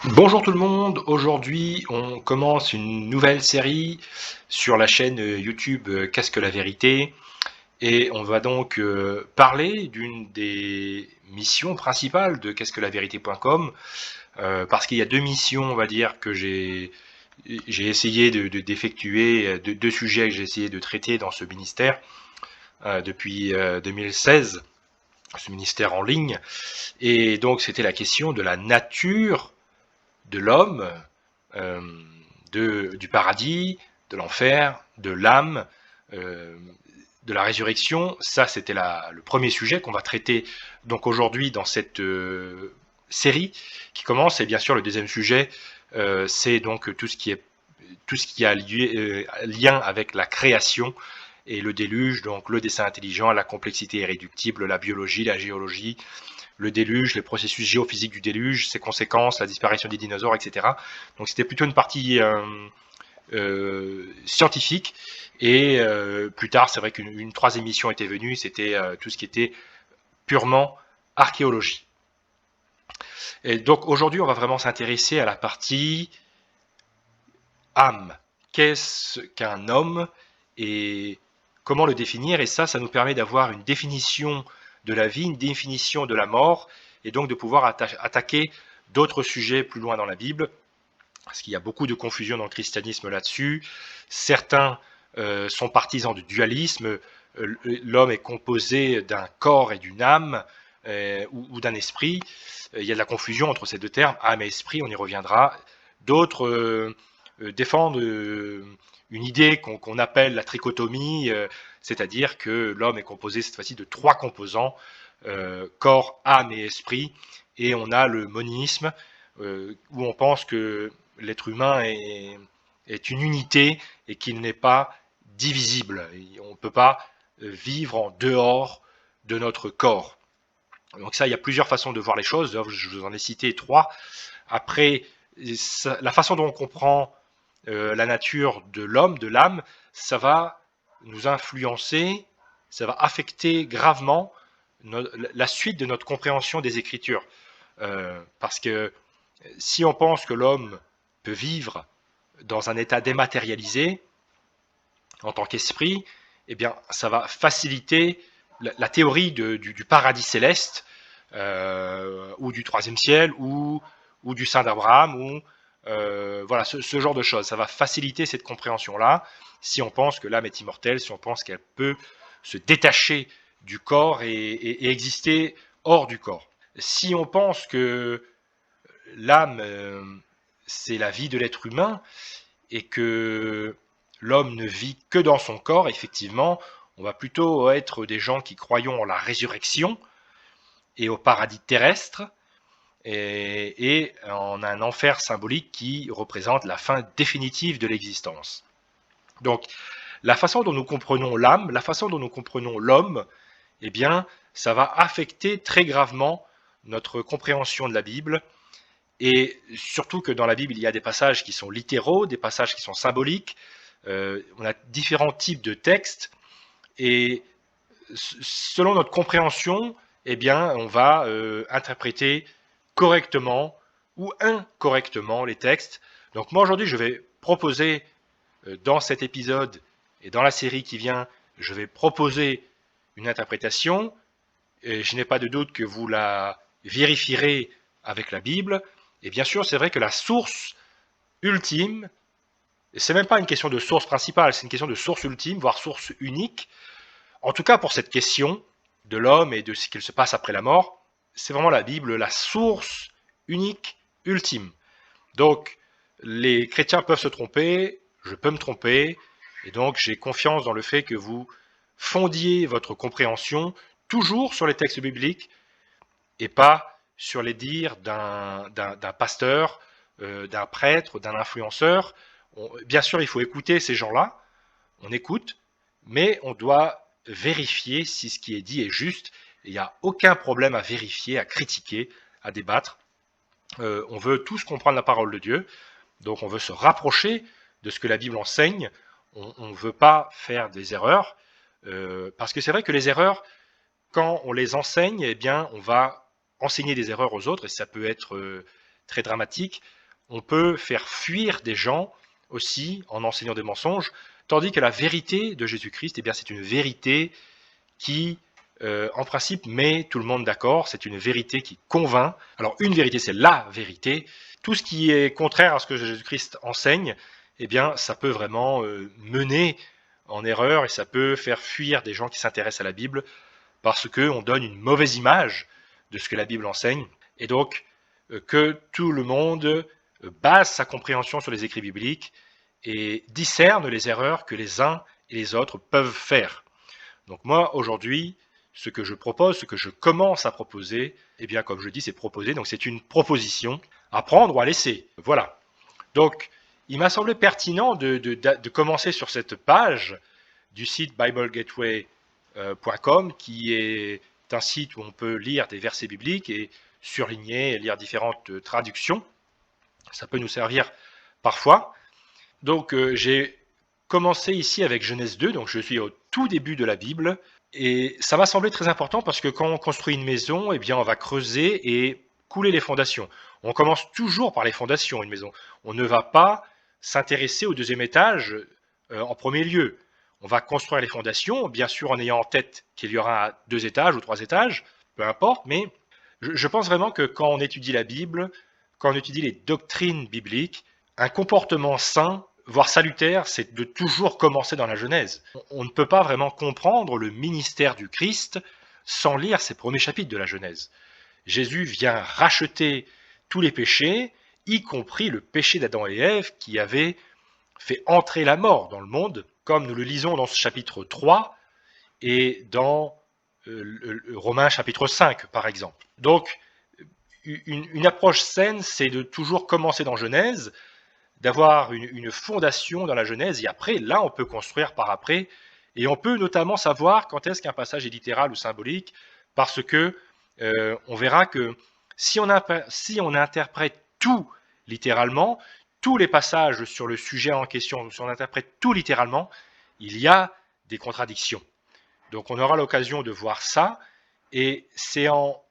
Bonjour tout le monde, aujourd'hui on commence une nouvelle série sur la chaîne YouTube Qu'est-ce que la vérité et on va donc parler d'une des missions principales de qu'est-ce que la vérité.com parce qu'il y a deux missions on va dire que j'ai essayé d'effectuer, deux sujets que j'ai essayé de traiter dans ce ministère depuis 2016, ce ministère en ligne, et donc c'était la question de la nature de l'homme, euh, du paradis, de l'enfer, de l'âme, euh, de la résurrection. Ça, c'était le premier sujet qu'on va traiter donc aujourd'hui dans cette série qui commence. Et bien sûr, le deuxième sujet, c'est donc tout ce qui a lien avec la création et le déluge, donc le dessin intelligent, la complexité irréductible, la biologie, la géologie, le déluge, les processus géophysiques du déluge, ses conséquences, la disparition des dinosaures, etc. Donc c'était plutôt une partie scientifique. Et plus tard, c'est vrai qu'une troisième mission était venue, c'était tout ce qui était purement archéologie. Et donc aujourd'hui, on va vraiment s'intéresser à la partie âme. Qu'est-ce qu'un homme et comment le définir? Et ça nous permet d'avoir une définition de la vie, une définition de la mort, et donc de pouvoir attaquer d'autres sujets plus loin dans la Bible, parce qu'il y a beaucoup de confusion dans le christianisme là-dessus. Certains sont partisans du dualisme. L'homme est composé d'un corps et d'une âme, ou d'un esprit. Il y a de la confusion entre ces deux termes, âme et esprit, on y reviendra. D'autres défendent une idée qu'on appelle la trichotomie, c'est-à-dire que l'homme est composé cette fois-ci de trois composants, corps, âme et esprit, et on a le monisme, où on pense que l'être humain est une unité et qu'il n'est pas divisible. On ne peut pas vivre en dehors de notre corps. Donc ça, il y a plusieurs façons de voir les choses. Je vous en ai cité trois. Après, la façon dont on comprend la nature de l'homme, de l'âme, ça va nous influencer, ça va affecter gravement la suite de notre compréhension des Écritures. Parce que si on pense que l'homme peut vivre dans un état dématérialisé en tant qu'esprit, eh bien, ça va faciliter la théorie du paradis céleste, ou du troisième ciel, ou du sein d'Abraham, ou voilà, ce genre de choses. Ça va faciliter cette compréhension-là si on pense que l'âme est immortelle, si on pense qu'elle peut se détacher du corps et exister hors du corps. Si on pense que l'âme, c'est la vie de l'être humain et que l'homme ne vit que dans son corps, effectivement, on va plutôt être des gens qui croyons en la résurrection et au paradis terrestre et en un enfer symbolique qui représente la fin définitive de l'existence. Donc, la façon dont nous comprenons l'âme, la façon dont nous comprenons l'homme, eh bien, ça va affecter très gravement notre compréhension de la Bible. Et surtout que dans la Bible, il y a des passages qui sont littéraux, des passages qui sont symboliques. On a différents types de textes. Et selon notre compréhension, eh bien, on va interpréter correctement ou incorrectement les textes. Donc moi, aujourd'hui, je vais proposer dans cet épisode et dans la série qui vient, je vais proposer une interprétation. Et je n'ai pas de doute que vous la vérifierez avec la Bible. Et bien sûr, c'est vrai que la source ultime, et c'est même pas une question de source principale, c'est une question de source ultime, voire source unique. En tout cas, pour cette question de l'homme et de ce qu'il se passe après la mort, c'est vraiment la Bible, la source unique, ultime. Donc, les chrétiens peuvent se tromper, je peux me tromper, et donc j'ai confiance dans le fait que vous fondiez votre compréhension toujours sur les textes bibliques et pas sur les dires d'un pasteur, d'un prêtre, d'un influenceur. Bien sûr, il faut écouter ces gens-là, on écoute, mais on doit vérifier si ce qui est dit est juste. Il n'y a aucun problème à vérifier, à critiquer, à débattre. On veut tous comprendre la parole de Dieu, donc on veut se rapprocher de ce que la Bible enseigne. On ne veut pas faire des erreurs, parce que c'est vrai que les erreurs, quand on les enseigne, eh bien, on va enseigner des erreurs aux autres, et ça peut être très dramatique, on peut faire fuir des gens aussi en enseignant des mensonges, tandis que la vérité de Jésus-Christ, eh bien, c'est une vérité qui, en principe, met tout le monde d'accord. C'est une vérité qui convainc. Alors, une vérité, c'est la vérité. Tout ce qui est contraire à ce que Jésus-Christ enseigne, eh bien, ça peut vraiment mener en erreur et ça peut faire fuir des gens qui s'intéressent à la Bible parce qu'on donne une mauvaise image de ce que la Bible enseigne. Et donc, que tout le monde base sa compréhension sur les écrits bibliques et discerne les erreurs que les uns et les autres peuvent faire. Donc moi, aujourd'hui, ce que je propose, ce que je commence à proposer, eh bien, comme je dis, c'est proposer, donc c'est une proposition à prendre ou à laisser. Voilà. Donc, il m'a semblé pertinent de commencer sur cette page du site biblegateway.com, qui est un site où on peut lire des versets bibliques et surligner et lire différentes traductions. Ça peut nous servir parfois. Donc, j'ai commencé ici avec Genèse 2, donc je suis au tout début de la Bible, et ça m'a semblé très important parce que quand on construit une maison, eh bien on va creuser et couler les fondations. On commence toujours par les fondations, une maison. On ne va pas s'intéresser au deuxième étage en premier lieu. On va construire les fondations, bien sûr en ayant en tête qu'il y aura 2 étages ou 3 étages, peu importe, mais je pense vraiment que quand on étudie la Bible, quand on étudie les doctrines bibliques, un comportement sain, voire salutaire, c'est de toujours commencer dans la Genèse. On ne peut pas vraiment comprendre le ministère du Christ sans lire ces premiers chapitres de la Genèse. Jésus vient racheter tous les péchés, y compris le péché d'Adam et Ève qui avait fait entrer la mort dans le monde, comme nous le lisons dans ce chapitre 3 et dans Romains chapitre 5 par exemple. Donc, une approche saine, c'est de toujours commencer dans Genèse, d'avoir une fondation dans la Genèse, et après, là, on peut construire par après, et on peut notamment savoir quand est-ce qu'un passage est littéral ou symbolique, parce que on verra que si on interprète tout littéralement, tous les passages sur le sujet en question, si on interprète tout littéralement, il y a des contradictions. Donc on aura l'occasion de voir ça, et c'est en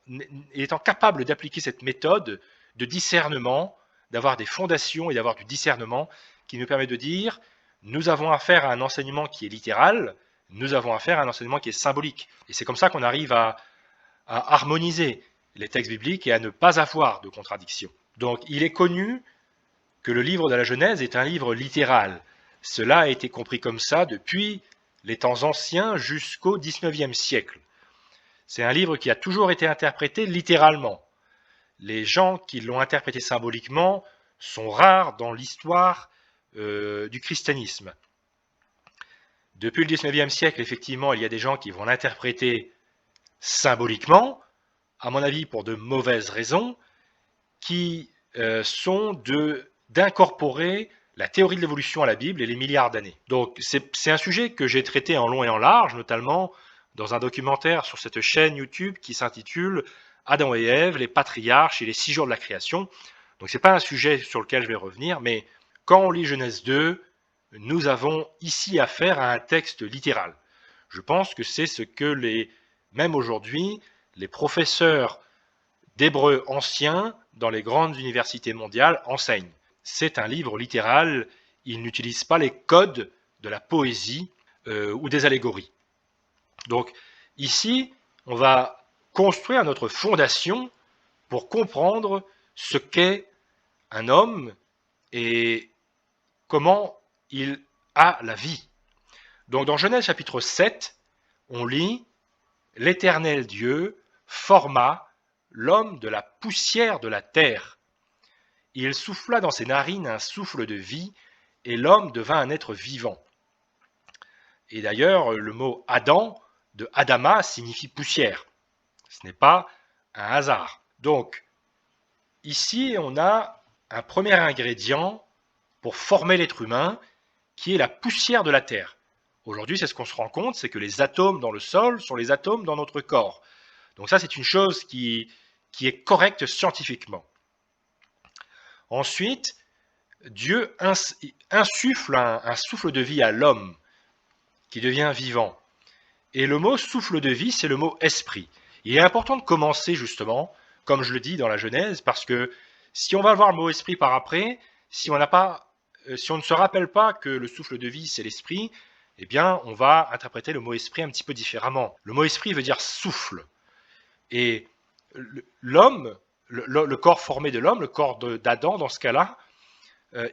étant capable d'appliquer cette méthode de discernement, d'avoir des fondations et d'avoir du discernement qui nous permet de dire nous avons affaire à un enseignement qui est littéral, nous avons affaire à un enseignement qui est symbolique. Et c'est comme ça qu'on arrive à harmoniser les textes bibliques et à ne pas avoir de contradiction. Donc il est connu que le livre de la Genèse est un livre littéral. Cela a été compris comme ça depuis les temps anciens jusqu'au XIXe siècle. C'est un livre qui a toujours été interprété littéralement. Les gens qui l'ont interprété symboliquement sont rares dans l'histoire du christianisme. Depuis le XIXe siècle, effectivement, il y a des gens qui vont l'interpréter symboliquement, à mon avis pour de mauvaises raisons, qui sont d'incorporer la théorie de l'évolution à la Bible et les milliards d'années. Donc c'est un sujet que j'ai traité en long et en large, notamment dans un documentaire sur cette chaîne YouTube qui s'intitule Adam et Ève, les patriarches et les 6 jours de la création. Donc c'est pas un sujet sur lequel je vais revenir, mais quand on lit Genèse 2, nous avons ici affaire à un texte littéral. Je pense que c'est ce que même aujourd'hui, les professeurs d'hébreu ancien dans les grandes universités mondiales enseignent. C'est un livre littéral, il n'utilise pas les codes de la poésie ou des allégories. Donc ici, on va construire notre fondation pour comprendre ce qu'est un homme et comment il a la vie. Donc dans Genèse chapitre 7, on lit « L'Éternel Dieu forma l'homme de la poussière de la terre. Il souffla dans ses narines un souffle de vie, et l'homme devint un être vivant. » Et d'ailleurs, le mot Adam, de Adama, signifie poussière. Ce n'est pas un hasard. Donc, ici, on a un premier ingrédient pour former l'être humain, qui est la poussière de la terre. Aujourd'hui, c'est ce qu'on se rend compte, c'est que les atomes dans le sol sont les atomes dans notre corps. Donc ça, c'est une chose qui est correcte scientifiquement. Ensuite, Dieu insuffle un souffle de vie à l'homme, qui devient vivant. Et le mot souffle de vie, c'est le mot esprit. Il est important de commencer justement, comme je le dis dans la Genèse, parce que Si on va voir le mot esprit par après, si on ne se rappelle pas que le souffle de vie, c'est l'esprit, eh bien, on va interpréter le mot esprit un petit peu différemment. Le mot esprit veut dire souffle. Et l'homme, le corps formé de l'homme, le corps d'Adam dans ce cas-là,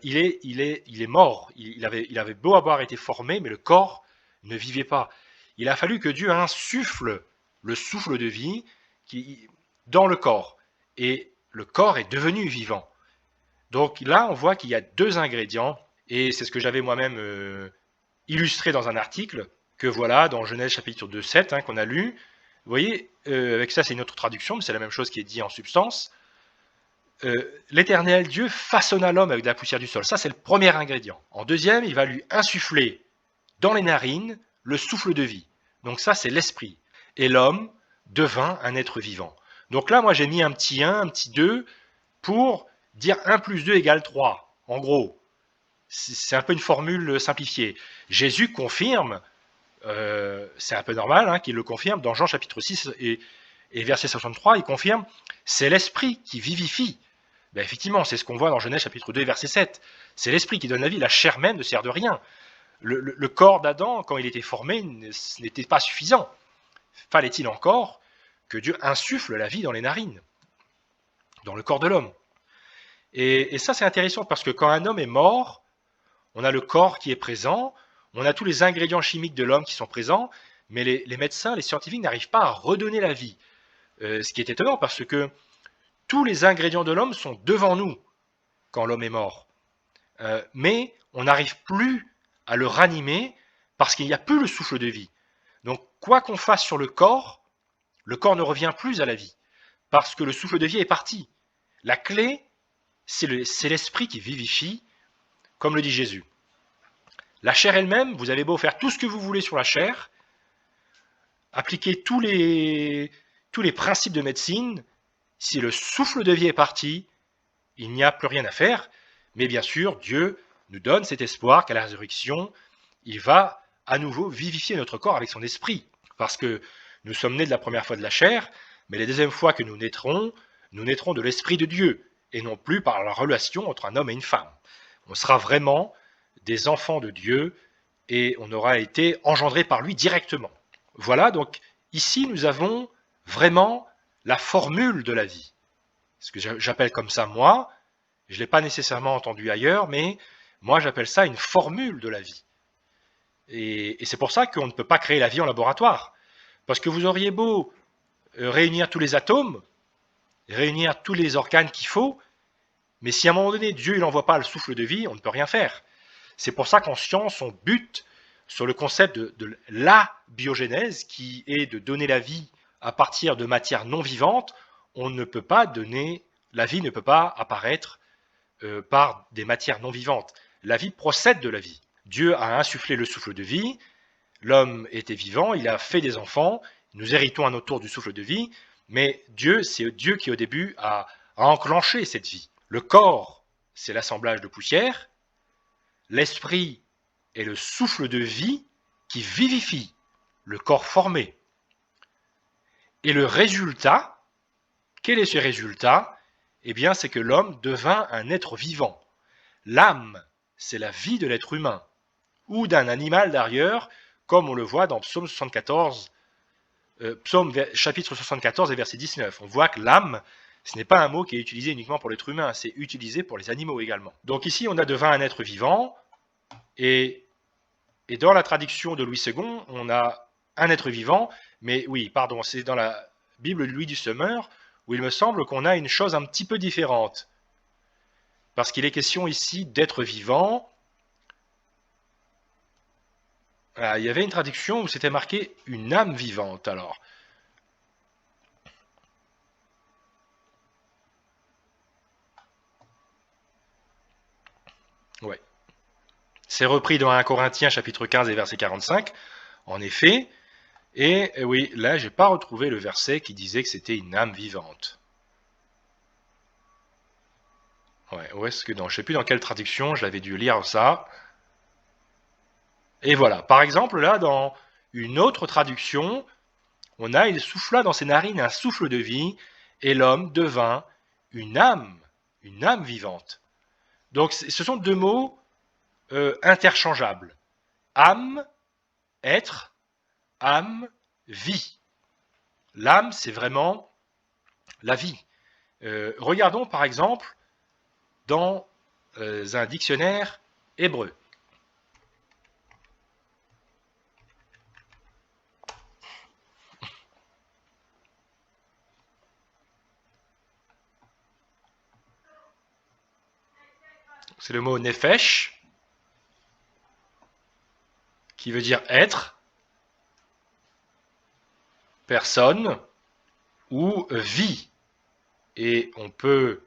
il est mort. Il avait beau avoir été formé, mais le corps ne vivait pas. Il a fallu que Dieu insuffle le souffle de vie dans le corps. Et le corps est devenu vivant. Donc là, on voit qu'il y a deux ingrédients, et c'est ce que j'avais moi-même illustré dans un article, que voilà, dans Genèse chapitre 2, 7, hein, qu'on a lu. Vous voyez, avec ça, c'est une autre traduction, mais c'est la même chose qui est dit en substance. L'Éternel Dieu façonna l'homme avec de la poussière du sol. Ça, c'est le premier ingrédient. En deuxième, il va lui insuffler dans les narines le souffle de vie. Donc ça, c'est l'esprit. Et l'homme devint un être vivant. Donc là, moi, j'ai mis un petit 1, un petit 2 pour dire 1 plus 2 égale 3. En gros, c'est un peu une formule simplifiée. Jésus confirme, c'est un peu normal hein, qu'il le confirme, dans Jean chapitre 6 et verset 63, il confirme, c'est l'esprit qui vivifie. Ben effectivement, c'est ce qu'on voit dans Genèse chapitre 2 verset 7. C'est l'esprit qui donne la vie, la chair même ne sert de rien. Le corps d'Adam, quand il était formé, ce n'était pas suffisant. Fallait-il encore que Dieu insuffle la vie dans les narines, dans le corps de l'homme. Et ça, c'est intéressant parce que quand un homme est mort, on a le corps qui est présent, on a tous les ingrédients chimiques de l'homme qui sont présents, mais les médecins, les scientifiques n'arrivent pas à redonner la vie. Ce qui est étonnant parce que tous les ingrédients de l'homme sont devant nous quand l'homme est mort. Mais on n'arrive plus à le ranimer parce qu'il n'y a plus le souffle de vie. Donc, quoi qu'on fasse sur le corps ne revient plus à la vie parce que le souffle de vie est parti. La clé, c'est l'esprit qui vivifie, comme le dit Jésus. La chair elle-même, vous avez beau faire tout ce que vous voulez sur la chair, appliquer tous les principes de médecine, si le souffle de vie est parti, il n'y a plus rien à faire. Mais bien sûr, Dieu nous donne cet espoir qu'à la résurrection, il va à nouveau vivifier notre corps avec son esprit. Parce que nous sommes nés de la première fois de la chair, mais la deuxième fois que nous naîtrons de l'esprit de Dieu, et non plus par la relation entre un homme et une femme. On sera vraiment des enfants de Dieu, et on aura été engendrés par lui directement. Voilà, donc ici nous avons vraiment la formule de la vie. Ce que j'appelle comme ça moi, je ne l'ai pas nécessairement entendu ailleurs, mais moi j'appelle ça une formule de la vie. Et c'est pour ça qu'on ne peut pas créer la vie en laboratoire. Parce que vous auriez beau réunir tous les atomes, réunir tous les organes qu'il faut, mais si à un moment donné Dieu n'envoie pas le souffle de vie, on ne peut rien faire. C'est pour ça qu'en science, on bute sur le concept de la biogénèse, qui est de donner la vie à partir de matières non vivantes. On ne peut pas donner, la vie ne peut pas apparaître par des matières non vivantes. La vie procède de la vie. Dieu a insufflé le souffle de vie, l'homme était vivant, il a fait des enfants, nous héritons à notre tour du souffle de vie, mais Dieu, c'est Dieu qui au début a enclenché cette vie. Le corps, c'est l'assemblage de poussière, l'esprit est le souffle de vie qui vivifie le corps formé. Et le résultat, quel est ce résultat? Eh bien, c'est que l'homme devint un être vivant. L'âme, c'est la vie de l'être humain, ou d'un animal d'ailleurs, comme on le voit dans Psaume 74, chapitre 74 et verset 19. On voit que l'âme, ce n'est pas un mot qui est utilisé uniquement pour l'être humain, c'est utilisé pour les animaux également. Donc ici, on a devint un être vivant, et dans la traduction de Louis II, on a un être vivant, mais oui, pardon, c'est dans la Bible de Louis du Semeur, où il me semble qu'on a une chose un petit peu différente. Parce qu'il est question ici d'être vivant. Ah, il y avait une traduction où c'était marqué une âme vivante, alors. Ouais. C'est repris dans 1 Corinthiens chapitre 15 et verset 45, en effet. Et oui, là, j'ai pas retrouvé le verset qui disait que c'était une âme vivante. Ouais, où est-ce que dans, je sais plus dans quelle traduction, j'avais dû lire ça. Et voilà, par exemple, là, dans une autre traduction, on a, il souffla dans ses narines un souffle de vie, et l'homme devint une âme une âme vivante. Donc ce sont deux mots interchangeables. Âme, être, âme, vie. L'âme, c'est vraiment la vie. Regardons par exemple dans un dictionnaire hébreu. C'est le mot nefesh, qui veut dire être, personne ou vie. Et on peut...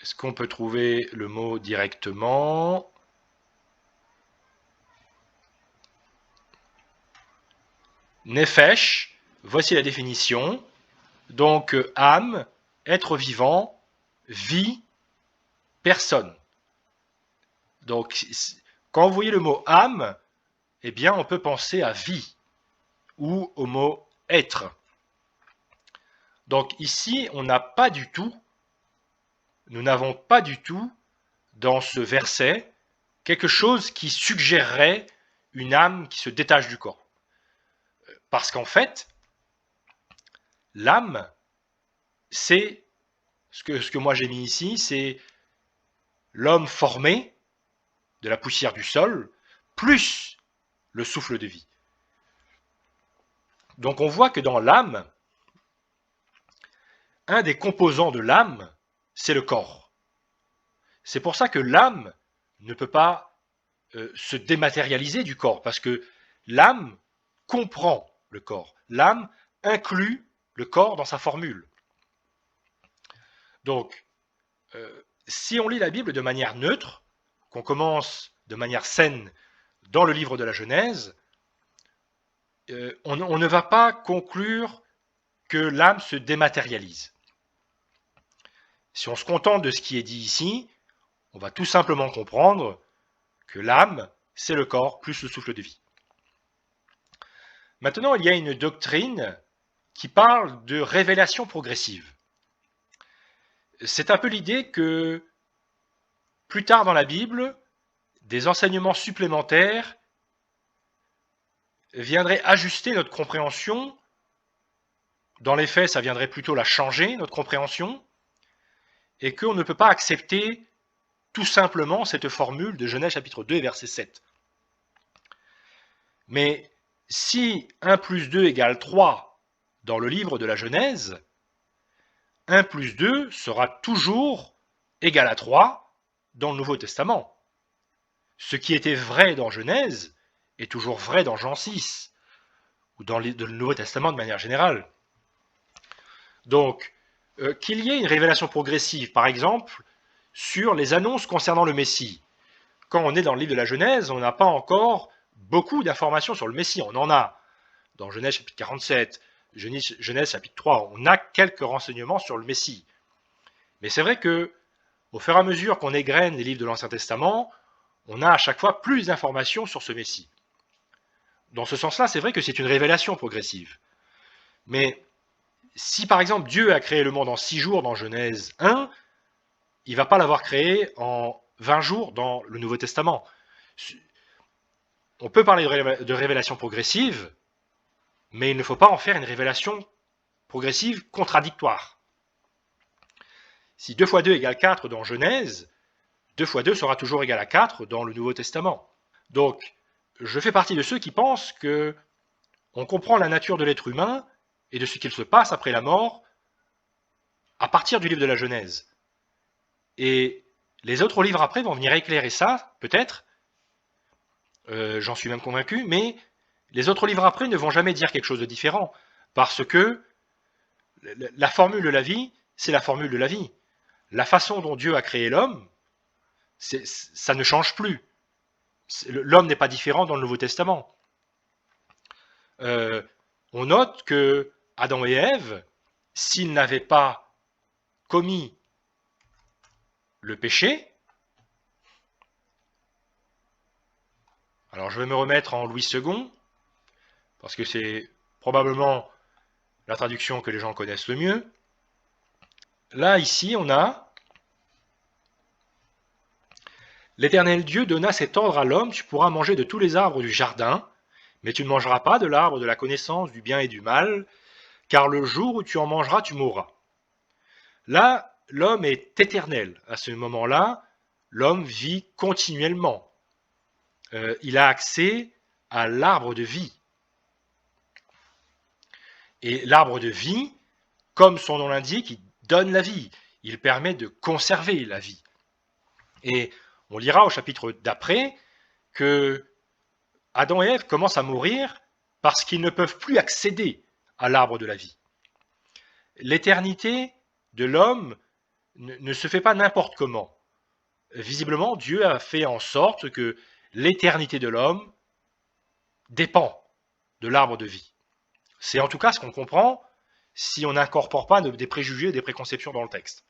Est-ce qu'on peut trouver le mot directement? Nefesh, voici la définition. Donc, âme, être vivant, vie, personne. Donc, quand vous voyez le mot âme, eh bien, on peut penser à vie ou au mot être. Donc ici, on n'a pas du tout, nous n'avons pas du tout dans ce verset quelque chose qui suggérerait une âme qui se détache du corps. Parce qu'en fait, l'âme, c'est ce que moi j'ai mis ici, c'est l'homme formé de la poussière du sol, plus le souffle de vie. Donc on voit que dans l'âme, un des composants de l'âme, c'est le corps. C'est pour ça que l'âme ne peut pas se dématérialiser du corps, parce que l'âme comprend le corps. L'âme inclut le corps dans sa formule. Donc, si on lit la Bible de manière neutre, qu'on commence de manière saine dans le livre de la Genèse, on ne va pas conclure que l'âme se dématérialise. Si on se contente de ce qui est dit ici, on va tout simplement comprendre que l'âme, c'est le corps plus le souffle de vie. Maintenant, il y a une doctrine qui parle de révélation progressive. C'est un peu l'idée que plus tard dans la Bible, des enseignements supplémentaires viendraient ajuster notre compréhension. Dans les faits, ça viendrait plutôt la changer, notre compréhension, et qu'on ne peut pas accepter tout simplement cette formule de Genèse chapitre 2, verset 7. Mais si 1 plus 2 égale 3 dans le livre de la Genèse, 1 plus 2 sera toujours égal à 3 dans le Nouveau Testament. Ce qui était vrai dans Genèse est toujours vrai dans Jean 6, ou dans le Nouveau Testament de manière générale. Donc, qu'il y ait une révélation progressive, par exemple, sur les annonces concernant le Messie. Quand on est dans le livre de la Genèse, on n'a pas encore beaucoup d'informations sur le Messie. On en a dans Genèse chapitre 47, Genèse chapitre 3, on a quelques renseignements sur le Messie. Mais c'est vrai que, au fur et à mesure qu'on égrène les livres de l'Ancien Testament, on a à chaque fois plus d'informations sur ce Messie. Dans ce sens-là, c'est vrai que c'est une révélation progressive. Mais si par exemple Dieu a créé le monde en 6 jours dans Genèse 1, il ne va pas l'avoir créé en 20 jours dans le Nouveau Testament. On peut parler de révélation progressive, mais il ne faut pas en faire une révélation progressive contradictoire. Si 2 fois 2 égale 4 dans Genèse, 2 fois 2 sera toujours égal à 4 dans le Nouveau Testament. Donc, je fais partie de ceux qui pensent que on comprend la nature de l'être humain et de ce qu'il se passe après la mort à partir du livre de la Genèse. Et les autres livres après vont venir éclairer ça, peut-être, j'en suis même convaincu, mais les autres livres après ne vont jamais dire quelque chose de différent, parce que la formule de la vie, c'est la formule de la vie. La façon dont Dieu a créé l'homme, ça ne change plus. L'homme n'est pas différent dans le Nouveau Testament. On note que Adam et Ève, s'ils n'avaient pas commis le péché, alors je vais me remettre en Louis II, parce que c'est probablement la traduction que les gens connaissent le mieux. Là, ici, on a L'Éternel Dieu donna cet ordre à l'homme, tu pourras manger de tous les arbres du jardin, mais tu ne mangeras pas de l'arbre de la connaissance du bien et du mal, car le jour où tu en mangeras, tu mourras. Là, l'homme est éternel. À ce moment-là, l'homme vit continuellement. Il a accès à l'arbre de vie. Et l'arbre de vie, comme son nom l'indique, il donne la vie. Il permet de conserver la vie. Et on lira au chapitre d'après que Adam et Ève commencent à mourir parce qu'ils ne peuvent plus accéder à l'arbre de la vie. L'éternité de l'homme ne se fait pas n'importe comment. Visiblement, Dieu a fait en sorte que l'éternité de l'homme dépend de l'arbre de vie. C'est en tout cas ce qu'on comprend si on n'incorpore pas des préjugés et des préconceptions dans le texte.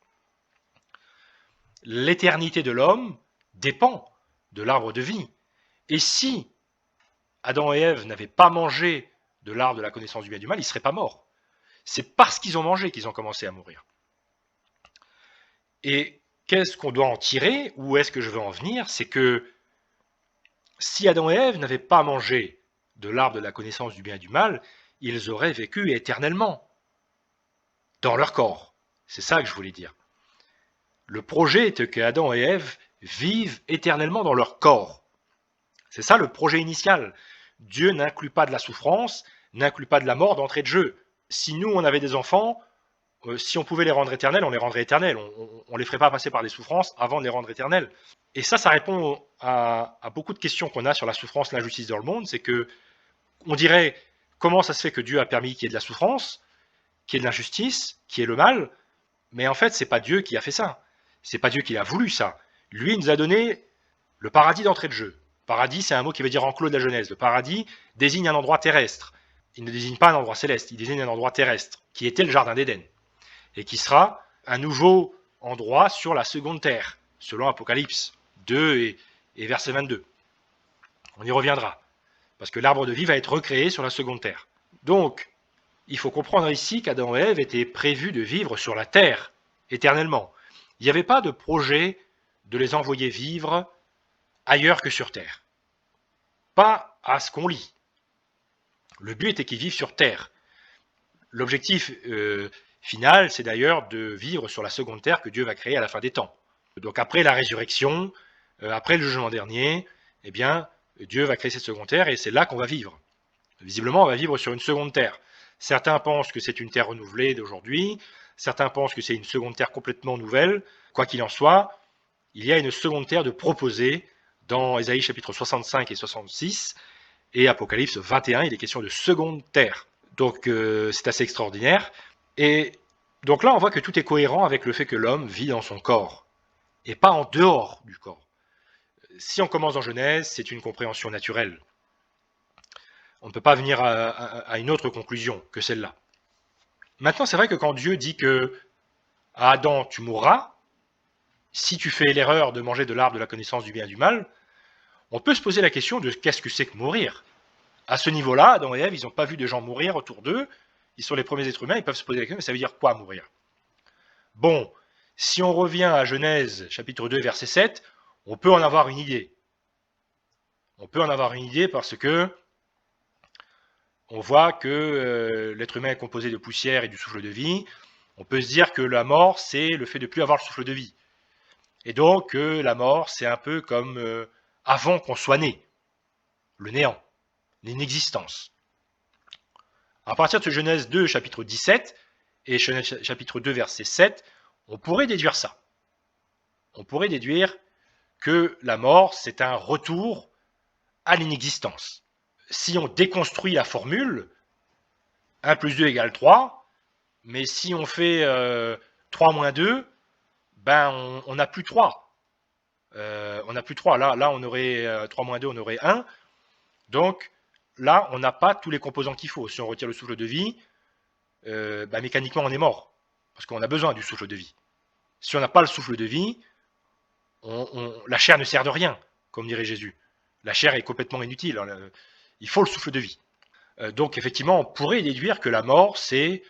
L'éternité de l'homme dépend de l'arbre de vie. Et si Adam et Ève n'avaient pas mangé de l'arbre de la connaissance du bien et du mal, ils ne seraient pas morts. C'est parce qu'ils ont mangé qu'ils ont commencé à mourir. Et qu'est-ce qu'on doit en tirer? Où est-ce que je veux en venir? C'est que si Adam et Ève n'avaient pas mangé de l'arbre de la connaissance du bien et du mal, ils auraient vécu éternellement dans leur corps. C'est ça que je voulais dire. Le projet est que Adam et Ève vivent éternellement dans leur corps. C'est ça le projet initial. Dieu n'inclut pas de la souffrance, n'inclut pas de la mort d'entrée de jeu. Si nous, on avait des enfants, si on pouvait les rendre éternels, on les rendrait éternels. On ne les ferait pas passer par des souffrances avant de les rendre éternels. Et ça répond à beaucoup de questions qu'on a sur la souffrance, l'injustice dans le monde. C'est que on dirait, comment ça se fait que Dieu a permis qu'il y ait de la souffrance, qu'il y ait de l'injustice, qu'il y ait le mal? Mais en fait, c'est pas Dieu qui a fait ça. C'est pas Dieu qui a voulu ça. Lui, il nous a donné le paradis d'entrée de jeu. Paradis, c'est un mot qui veut dire enclos de la Genèse. Le paradis désigne un endroit terrestre. Il ne désigne pas un endroit céleste, il désigne un endroit terrestre, qui était le jardin d'Éden, et qui sera un nouveau endroit sur la seconde terre, selon Apocalypse 2 et verset 22. On y reviendra, parce que l'arbre de vie va être recréé sur la seconde terre. Donc, il faut comprendre ici qu'Adam et Ève étaient prévus de vivre sur la terre, éternellement. Il n'y avait pas de projet de les envoyer vivre ailleurs que sur terre. Pas à ce qu'on lit. Le but était qu'ils vivent sur terre. L'objectif final, c'est d'ailleurs de vivre sur la seconde terre que Dieu va créer à la fin des temps. Donc après la résurrection, après le jugement dernier, eh bien, Dieu va créer cette seconde terre et c'est là qu'on va vivre. Visiblement, on va vivre sur une seconde terre. Certains pensent que c'est une terre renouvelée d'aujourd'hui, certains pensent que c'est une seconde terre complètement nouvelle. Quoi qu'il en soit, il y a une seconde terre de proposée dans Ésaïe chapitre 65 et 66, et Apocalypse 21, il est question de seconde terre. Donc c'est assez extraordinaire. Et donc là, on voit que tout est cohérent avec le fait que l'homme vit dans son corps, et pas en dehors du corps. Si on commence dans Genèse, c'est une compréhension naturelle. On ne peut pas venir à une autre conclusion que celle-là. Maintenant, c'est vrai que quand Dieu dit que à Adam, tu mourras, si tu fais l'erreur de manger de l'arbre de la connaissance du bien et du mal, on peut se poser la question de qu'est-ce que c'est que mourir. À ce niveau-là, Adam et Ève, ils n'ont pas vu de gens mourir autour d'eux, ils sont les premiers êtres humains, ils peuvent se poser la question, mais ça veut dire quoi mourir? Bon, si on revient à Genèse, chapitre 2, verset 7, on peut en avoir une idée. On peut en avoir une idée parce que on voit que l'être humain est composé de poussière et du souffle de vie. On peut se dire que la mort, c'est le fait de ne plus avoir le souffle de vie. Et donc, la mort, c'est un peu comme avant qu'on soit né. Le néant, l'inexistence. À partir de Genèse 2, chapitre 17, et chapitre 2, verset 7, on pourrait déduire ça. On pourrait déduire que la mort, c'est un retour à l'inexistence. Si on déconstruit la formule, 1 plus 2 égale 3, mais si on fait 3 moins 2, ben on n'a plus 3. On n'a plus 3. Là, on aurait 3 moins 2, on aurait 1. Donc, là, on n'a pas tous les composants qu'il faut. Si on retire le souffle de vie, mécaniquement, on est mort. Parce qu'on a besoin du souffle de vie. Si on n'a pas le souffle de vie, la chair ne sert de rien, comme dirait Jésus. La chair est complètement inutile. Il faut le souffle de vie. Donc, effectivement, on pourrait déduire que la mort, c'est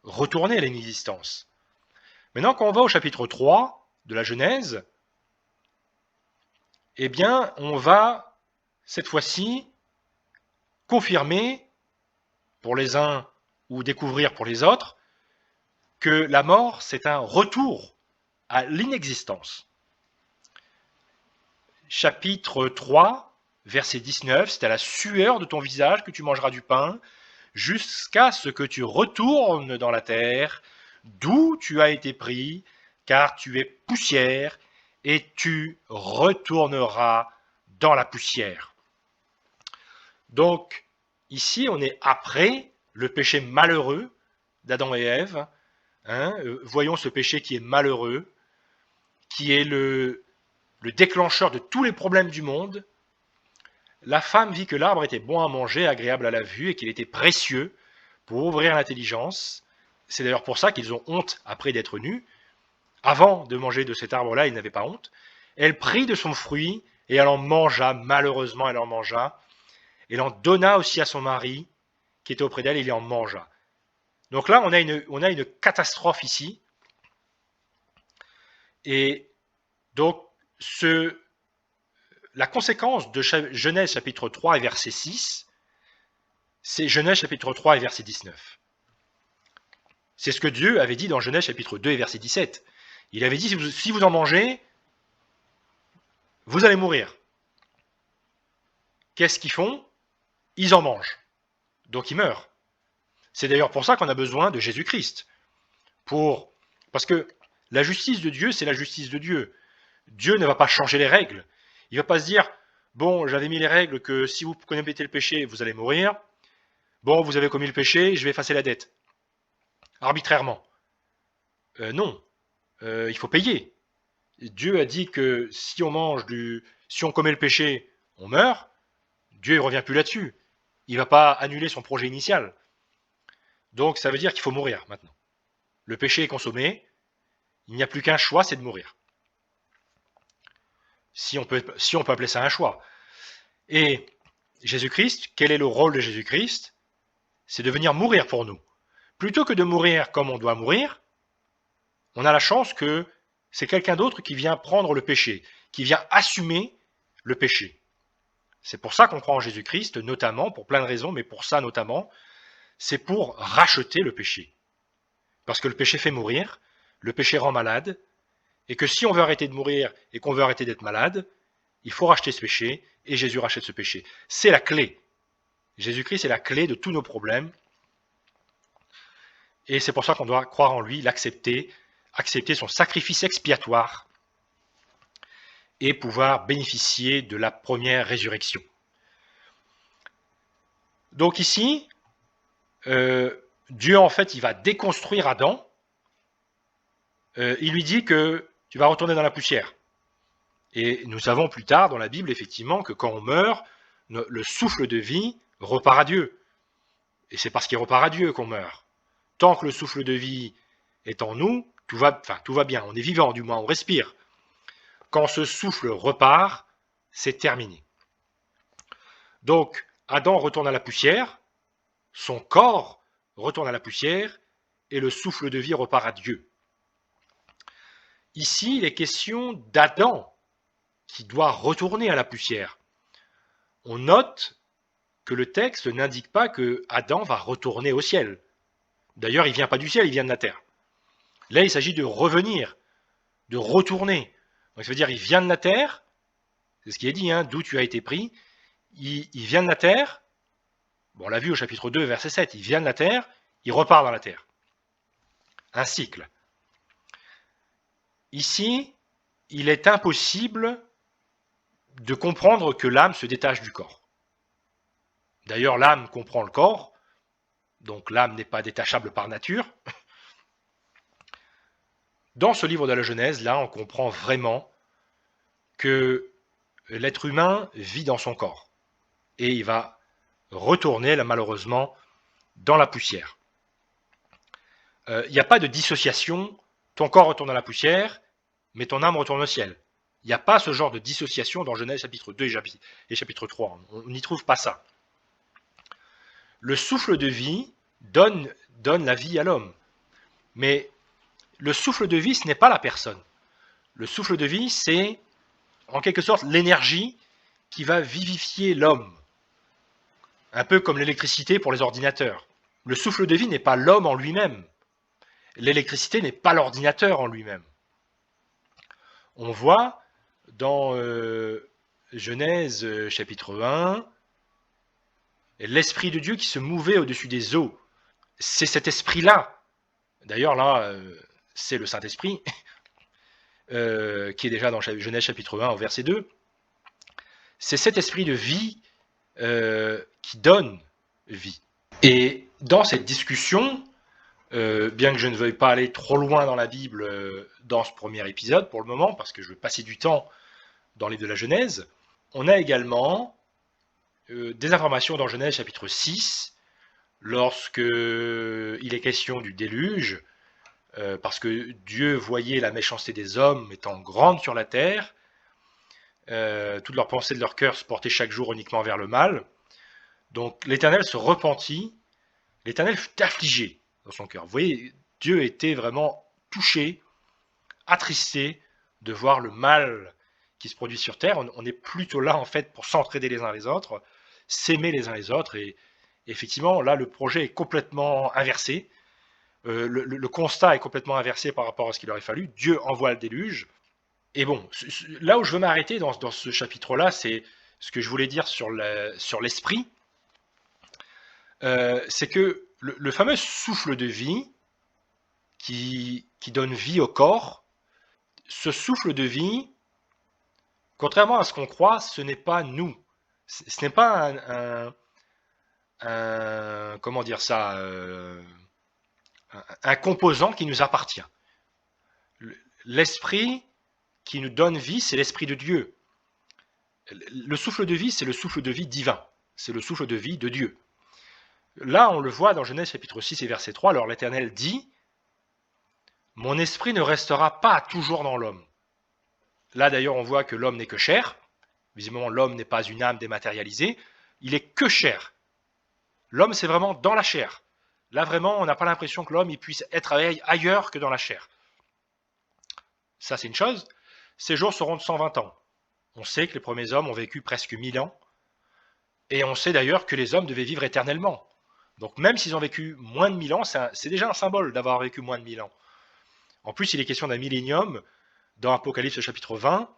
retourner à l'inexistence. Maintenant, quand on va au chapitre 3 de la Genèse, eh bien, on va, cette fois-ci, confirmer pour les uns ou découvrir pour les autres que la mort, c'est un retour à l'inexistence. Chapitre 3, verset 19, c'est à la sueur de ton visage que tu mangeras du pain, jusqu'à ce que tu retournes dans la terre, d'où tu as été pris, car tu es poussière, et tu retourneras dans la poussière. Donc, ici, on est après le péché malheureux d'Adam et Ève. Voyons ce péché qui est malheureux, qui est le déclencheur de tous les problèmes du monde. La femme vit que l'arbre était bon à manger, agréable à la vue, et qu'il était précieux pour ouvrir l'intelligence. C'est d'ailleurs pour ça qu'ils ont honte après d'être nus. Avant de manger de cet arbre-là, ils n'avaient pas honte. Elle prit de son fruit, et elle en mangea, malheureusement elle en mangea. Elle en donna aussi à son mari, qui était auprès d'elle, et il en mangea. Donc là, on a une catastrophe ici. Et donc, la conséquence de Genèse chapitre 3 et verset 6, c'est Genèse chapitre 3 et verset 19. C'est ce que Dieu avait dit dans Genèse chapitre 2 et verset 17. Il avait dit, si vous en mangez, vous allez mourir. Qu'est-ce qu'ils font? Ils en mangent. Donc ils meurent. C'est d'ailleurs pour ça qu'on a besoin de Jésus-Christ. Parce que la justice de Dieu, c'est la justice de Dieu. Dieu ne va pas changer les règles. Il ne va pas se dire, bon, j'avais mis les règles que si vous commettez le péché, vous allez mourir. Bon, vous avez commis le péché, je vais effacer la dette. Arbitrairement. Non. Il faut payer. Dieu a dit que si on commet le péché, on meurt. Dieu ne revient plus là-dessus. Il ne va pas annuler son projet initial. Donc ça veut dire qu'il faut mourir maintenant. Le péché est consommé. Il n'y a plus qu'un choix, c'est de mourir. Si on peut appeler ça un choix. Et Jésus-Christ, quel est le rôle de Jésus-Christ? C'est de venir mourir pour nous. Plutôt que de mourir comme on doit mourir, on a la chance que c'est quelqu'un d'autre qui vient prendre le péché, qui vient assumer le péché. C'est pour ça qu'on croit en Jésus-Christ, notamment, pour plein de raisons, mais pour ça notamment, c'est pour racheter le péché. Parce que le péché fait mourir, le péché rend malade, et que si on veut arrêter de mourir et qu'on veut arrêter d'être malade, il faut racheter ce péché, et Jésus rachète ce péché. C'est la clé. Jésus-Christ est la clé de tous nos problèmes, et c'est pour ça qu'on doit croire en lui, l'accepter, accepter son sacrifice expiatoire, et pouvoir bénéficier de la première résurrection. Donc ici, Dieu en fait, il va déconstruire Adam. Il lui dit que tu vas retourner dans la poussière. Et nous savons plus tard dans la Bible, effectivement, que quand on meurt, le souffle de vie repart à Dieu. Et c'est parce qu'il repart à Dieu qu'on meurt. Tant que le souffle de vie est en nous, tout va bien. On est vivant, du moins, on respire. Quand ce souffle repart, c'est terminé. Donc, Adam retourne à la poussière, son corps retourne à la poussière, et le souffle de vie repart à Dieu. Ici, il est question d'Adam qui doit retourner à la poussière. On note que le texte n'indique pas que Adam va retourner au ciel. D'ailleurs, il ne vient pas du ciel, il vient de la terre. Là, il s'agit de revenir, de retourner. Donc, ça veut dire qu'il vient de la terre, c'est ce qui est dit, d'où tu as été pris. Il vient de la terre, bon, on l'a vu au chapitre 2, verset 7, il vient de la terre, il repart dans la terre. Un cycle. Ici, il est impossible de comprendre que l'âme se détache du corps. D'ailleurs, l'âme comprend le corps, donc l'âme n'est pas détachable par nature. Dans ce livre de la Genèse, là, on comprend vraiment que l'être humain vit dans son corps. Et il va retourner, là, malheureusement, dans la poussière. Il n'y a pas de dissociation, ton corps retourne dans la poussière, mais ton âme retourne au ciel. Il n'y a pas ce genre de dissociation dans Genèse chapitre 2 et chapitre 3. On n'y trouve pas ça. Le souffle de vie donne la vie à l'homme. Mais le souffle de vie, ce n'est pas la personne. Le souffle de vie, c'est en quelque sorte l'énergie qui va vivifier l'homme. Un peu comme l'électricité pour les ordinateurs. Le souffle de vie n'est pas l'homme en lui-même. L'électricité n'est pas l'ordinateur en lui-même. On voit dans Genèse chapitre 1, l'Esprit de Dieu qui se mouvait au-dessus des eaux. C'est cet esprit-là, d'ailleurs là, c'est le Saint-Esprit, qui est déjà dans Genèse chapitre 1 au verset 2. C'est cet esprit de vie qui donne vie. Et dans cette discussion, bien que je ne veuille pas aller trop loin dans la Bible dans ce premier épisode pour le moment, parce que je veux passer du temps dans les de la Genèse, on a également des informations dans Genèse chapitre 6, lorsque il est question du déluge, parce que Dieu voyait la méchanceté des hommes étant grande sur la terre, toute leur pensée de leur cœur se portait chaque jour uniquement vers le mal. Donc l'Éternel se repentit, l'Éternel fut affligé dans son cœur. Vous voyez, Dieu était vraiment touché, attristé de voir le mal qui se produit sur terre. On est plutôt là en fait pour s'entraider les uns les autres, s'aimer les uns les autres, et effectivement là le projet est complètement inversé. Le constat est complètement inversé par rapport à ce qu'il aurait fallu. Dieu envoie le déluge. Et bon, là où je veux m'arrêter dans ce chapitre-là, c'est ce que je voulais dire sur l'esprit. C'est que le fameux souffle de vie qui donne vie au corps, ce souffle de vie, contrairement à ce qu'on croit, ce n'est pas nous. Ce n'est pas comment dire ça, un composant qui nous appartient. L'esprit qui nous donne vie, c'est l'esprit de Dieu. Le souffle de vie, c'est le souffle de vie divin. C'est le souffle de vie de Dieu. Là, on le voit dans Genèse chapitre 6 et verset 3, alors l'Éternel dit « Mon esprit ne restera pas toujours dans l'homme. » Là, d'ailleurs, on voit que l'homme n'est que chair. Visiblement, l'homme n'est pas une âme dématérialisée. Il est que chair. L'homme, c'est vraiment dans la chair. Là, vraiment, on n'a pas l'impression que l'homme puisse être ailleurs que dans la chair. Ça, c'est une chose. Ses jours seront de 120 ans. On sait que les premiers hommes ont vécu presque 1000 ans. Et on sait d'ailleurs que les hommes devaient vivre éternellement. Donc même s'ils ont vécu moins de 1000 ans, c'est déjà un symbole d'avoir vécu moins de 1000 ans. En plus, il est question d'un millénium dans Apocalypse chapitre 20.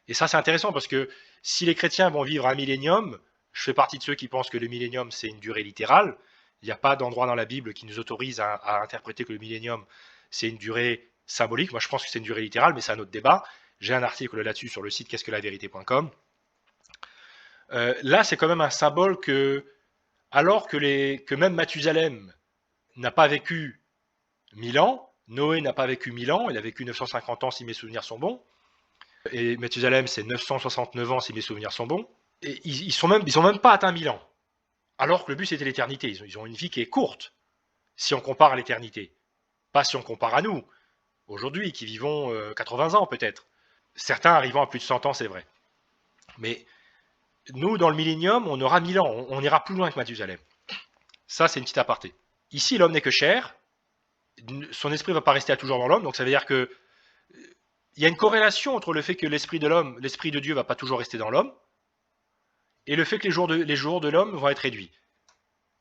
Et ça, c'est intéressant parce que si les chrétiens vont vivre un millénium, je fais partie de ceux qui pensent que le millénium, c'est une durée littérale. Il n'y a pas d'endroit dans la Bible qui nous autorise à interpréter que le millénium, c'est une durée symbolique. Moi, je pense que c'est une durée littérale, mais c'est un autre débat. J'ai un article là-dessus sur le site qu'est-ce-que-la-vérité.com. Là, c'est quand même un symbole que, alors que même Mathusalem n'a pas vécu 1000 ans, Noé n'a pas vécu 1000 ans, il a vécu 950 ans si mes souvenirs sont bons, et Mathusalem c'est 969 ans si mes souvenirs sont bons, et ils sont même pas atteint 1000 ans, alors que le but c'était l'éternité. Ils ont une vie qui est courte, si on compare à l'éternité, pas si on compare à nous, aujourd'hui, qui vivons 80 ans peut-être, certains arrivant à plus de 100 ans, c'est vrai, mais nous, dans le millénium, on aura 1000 ans, on ira plus loin que Mathusalem. Ça, c'est une petite aparté. Ici, l'homme n'est que chair, son esprit ne va pas rester à toujours dans l'homme, donc ça veut dire que il y a une corrélation entre le fait que l'esprit de Dieu ne va pas toujours rester dans l'homme, et le fait que les jours de l'homme vont être réduits.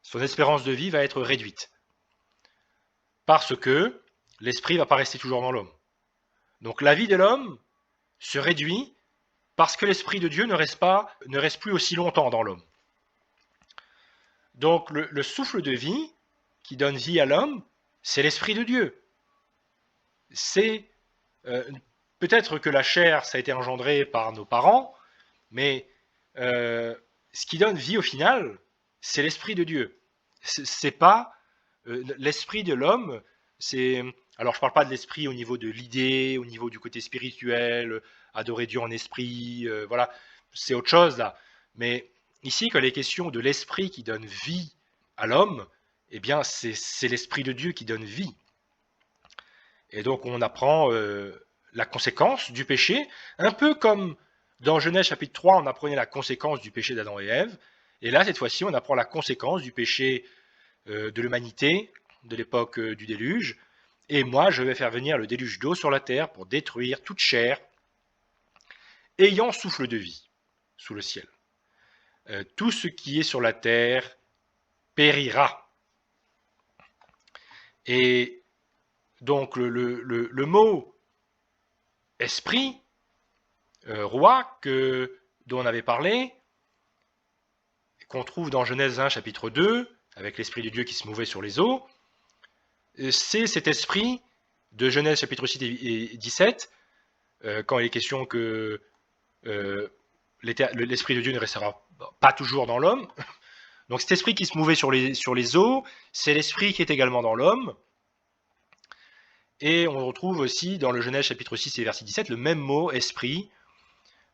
Son espérance de vie va être réduite. Parce que l'esprit ne va pas rester toujours dans l'homme. Donc la vie de l'homme se réduit parce que l'Esprit de Dieu ne reste plus aussi longtemps dans l'homme. Donc le souffle de vie qui donne vie à l'homme, c'est l'Esprit de Dieu. C'est peut-être que la chair, ça a été engendré par nos parents, mais ce qui donne vie au final, c'est l'Esprit de Dieu. C'est pas l'esprit de l'homme, c'est... Alors je ne parle pas de l'esprit au niveau de l'idée, au niveau du côté spirituel, adorer Dieu en esprit, voilà, c'est autre chose là. Mais ici, quand il est question de l'esprit qui donne vie à l'homme, eh bien c'est l'Esprit de Dieu qui donne vie. Et donc on apprend la conséquence du péché, un peu comme dans Genèse chapitre 3, on apprenait la conséquence du péché d'Adam et Ève, et là cette fois-ci on apprend la conséquence du péché de l'humanité, de l'époque du déluge, et moi je vais faire venir le déluge d'eau sur la terre pour détruire toute chair, ayant souffle de vie sous le ciel. Tout ce qui est sur la terre périra. Et donc le mot esprit, roi, dont on avait parlé, qu'on trouve dans Genèse 1, chapitre 2, avec l'Esprit de Dieu qui se mouvait sur les eaux, c'est cet esprit de Genèse chapitre 6 et 17, quand il est question que l'Esprit de Dieu ne restera pas toujours dans l'homme. Donc cet esprit qui se mouvait sur les eaux, c'est l'esprit qui est également dans l'homme. Et on retrouve aussi dans le Genèse chapitre 6 et verset 17 le même mot, esprit.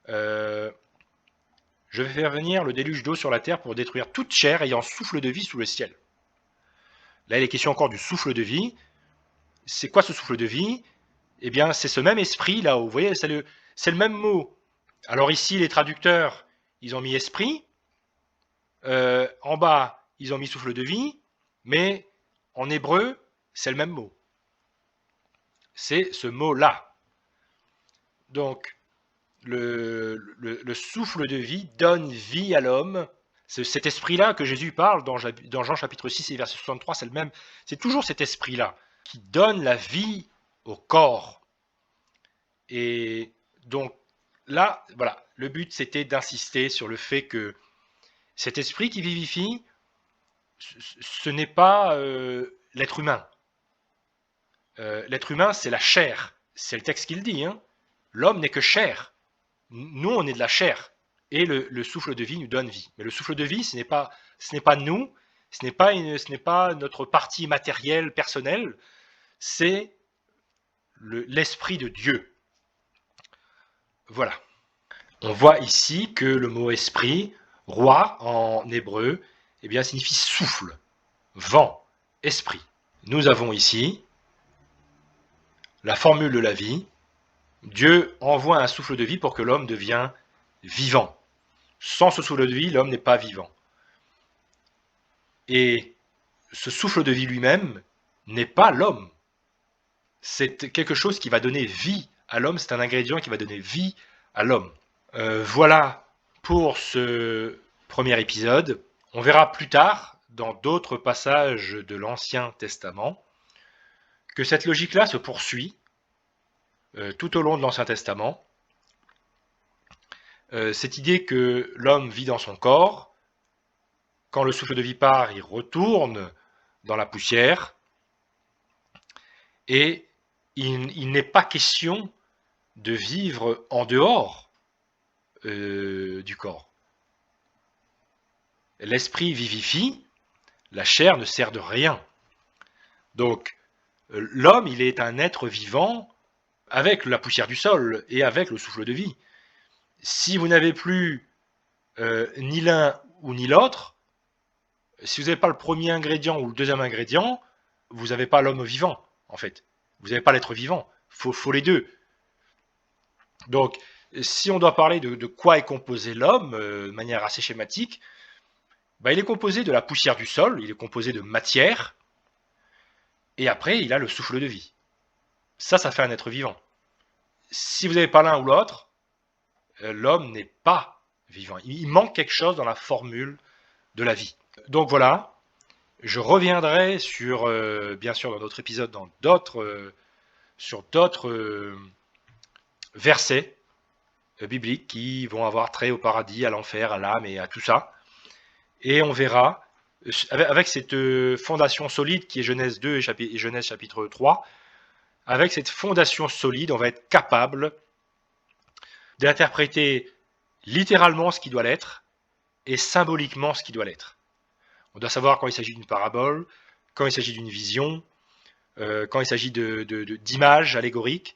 Je vais faire venir le déluge d'eau sur la terre pour détruire toute chair ayant souffle de vie sous le ciel. Là, il est question encore du souffle de vie. C'est quoi ce souffle de vie? Eh bien, c'est ce même esprit là-haut. Vous voyez, c'est le même mot. Alors ici, les traducteurs, ils ont mis esprit. En bas, ils ont mis souffle de vie. Mais en hébreu, c'est le même mot. C'est ce mot-là. Donc, le souffle de vie donne vie à l'homme. Cet esprit-là que Jésus parle dans Jean chapitre 6 et verset 63, c'est le même. C'est toujours cet esprit-là qui donne la vie au corps. Et donc là, voilà, le but c'était d'insister sur le fait que cet esprit qui vivifie, ce n'est pas l'être humain. L'être humain, c'est la chair. C'est le texte qui le dit. Hein. L'homme n'est que chair. Nous, on est de la chair. Et le souffle de vie nous donne vie. Mais le souffle de vie, ce n'est pas nous, ce n'est pas notre partie matérielle, personnelle, c'est l'esprit de Dieu. Voilà. On voit ici que le mot esprit, roi en hébreu, eh bien, signifie souffle, vent, esprit. Nous avons ici la formule de la vie. Dieu envoie un souffle de vie pour que l'homme devienne vivant. Sans ce souffle de vie, l'homme n'est pas vivant. Et ce souffle de vie lui-même n'est pas l'homme. C'est quelque chose qui va donner vie à l'homme, c'est un ingrédient qui va donner vie à l'homme. Voilà pour ce premier épisode. On verra plus tard, dans d'autres passages de l'Ancien Testament, que cette logique-là se poursuit tout au long de l'Ancien Testament. Cette idée que l'homme vit dans son corps, quand le souffle de vie part, il retourne dans la poussière, et il n'est pas question de vivre en dehors du corps. L'esprit vivifie, la chair ne sert de rien. Donc, l'homme, il est un être vivant avec la poussière du sol et avec le souffle de vie. Si vous n'avez plus ni l'un ou ni l'autre, si vous n'avez pas le premier ingrédient ou le deuxième ingrédient, vous n'avez pas l'homme vivant, en fait. Vous n'avez pas l'être vivant. Faut les deux. Donc, si on doit parler de quoi est composé l'homme, de manière assez schématique, il est composé de la poussière du sol, il est composé de matière, et après, il a le souffle de vie. Ça fait un être vivant. Si vous n'avez pas l'un ou l'autre, l'homme n'est pas vivant. Il manque quelque chose dans la formule de la vie. Donc voilà, je reviendrai sur, bien sûr, dans d'autres épisodes, sur d'autres versets bibliques qui vont avoir trait au paradis, à l'enfer, à l'âme et à tout ça. Et on verra, avec cette fondation solide qui est Genèse 2 et Genèse chapitre 3, avec cette fondation solide, on va être capable d'interpréter littéralement ce qui doit l'être et symboliquement ce qui doit l'être. On doit savoir quand il s'agit d'une parabole, quand il s'agit d'une vision, quand il s'agit d'images allégoriques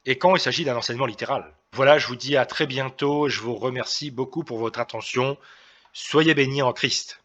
et quand il s'agit d'un enseignement littéral. Voilà, je vous dis à très bientôt. Je vous remercie beaucoup pour votre attention. Soyez bénis en Christ.